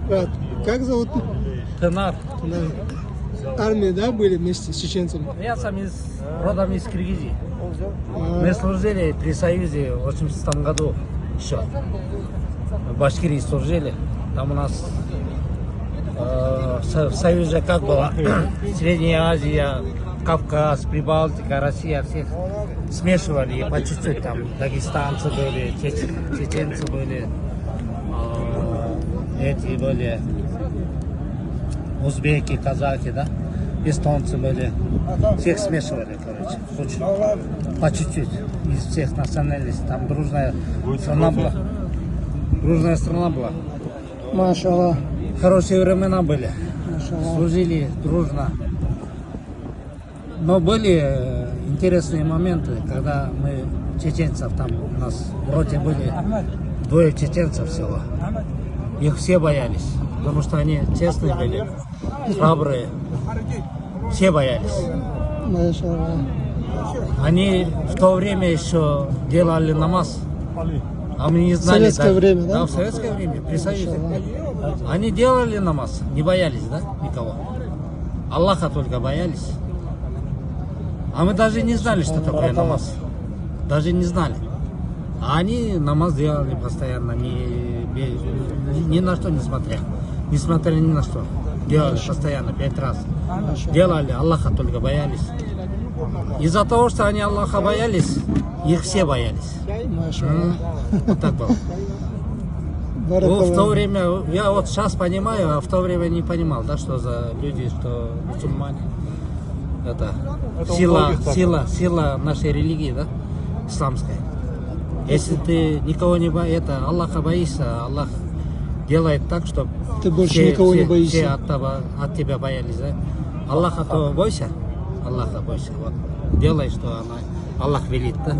Брат, как зовут? Тенар. Армии, да, были вместе с чеченцами? Я сам родом из Киргизии. Мы служили при Союзе в 86 году еще. В Башкирии служили. Там у нас в Союзе как было? Средняя Азия, Кавказ, Прибалтика, Россия, всех смешивали. И по чуть-чуть там дагестанцы были, чеченцы были, эти были, узбеки, казахи, да? Эстонцы были. Всех смешивали, короче. По чуть-чуть. Из всех национальностей. Там дружная страна была. Дружная страна была. Машаллах. Хорошие времена были. Машаллах. Служили дружно. Но были интересные моменты, когда мы чеченцев, там у нас в роте были 2 чеченцев всего. Их все боялись, потому что они честные были, храбрые. Все боялись. Машаллах. Они в то время еще делали намаз, а мы не знали. В советское время, да? Да, в советское время, при Союзе. Они делали намаз, не боялись, да, никого. Аллаха только боялись. А мы даже не знали, что такое намаз. Даже не знали. А они намаз делали постоянно, ни на что не смотря. Не смотрели ни на что. Делали постоянно, 5 раз. Делали, Аллаха только боялись. Из-за того, что они Аллаха боялись, их все боялись. Вот так было. В то время, я вот сейчас понимаю, а в то время не понимал, да, что за люди, что мусульмане. Это сила нашей религии, да, исламской. Если ты никого не боишься, Аллаха боишься, Аллах делает так, чтобы ты больше никого не боишься. Все от тебя боялись, да? Аллаха то бойся, Аллаха бойся. Вот. Делай, что Аллах велит, да?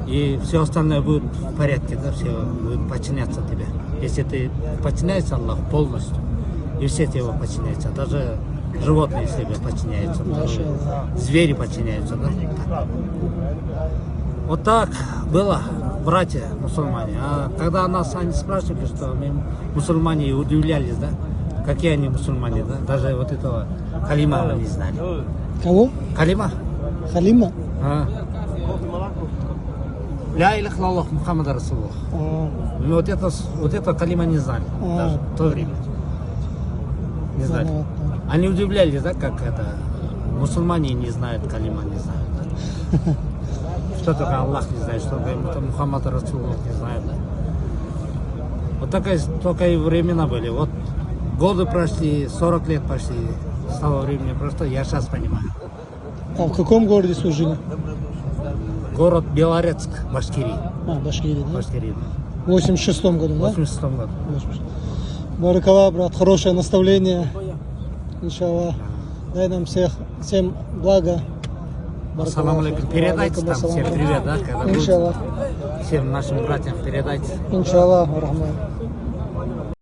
И все остальное будет в порядке, да? Все будет подчиняться тебе. Если ты подчиняешься Аллаху полностью, и все тебе подчиняются, даже животные себе подчиняются, даже звери подчиняются, да? Вот так было, братья мусульмане. А когда нас они спрашивали, что мы мусульмане, удивлялись, да? Какие они мусульмане, да? Даже вот этого Халима мы не знали. Кого? Халима. Халима? Ля илях лаллах Мухаммад Расулуллах. Мы вот это Халима не знали, даже в то время. Не знали. Они удивлялись, да, как это мусульмане не знают, Халима не знают. Да? Что такое Аллах не знает, что такое Мухаммад Расулуллах не знает. Да? Вот такие времена были. Вот годы прошли, 40 лет прошли с того времени, просто я сейчас понимаю. А в каком городе служили? Город Белорецк, Башкирия. Башкирия, да? Башкирия, да. В 86-м году, да? В 86-м году. Баракаллах, брат, хорошее наставление. Иншаллах. Дай нам всем блага. Ассаламу алейкум. Передайте там всем привет, да? Когда Иншаллах. всем нашим братьям передайте. Иншаллах, рахман.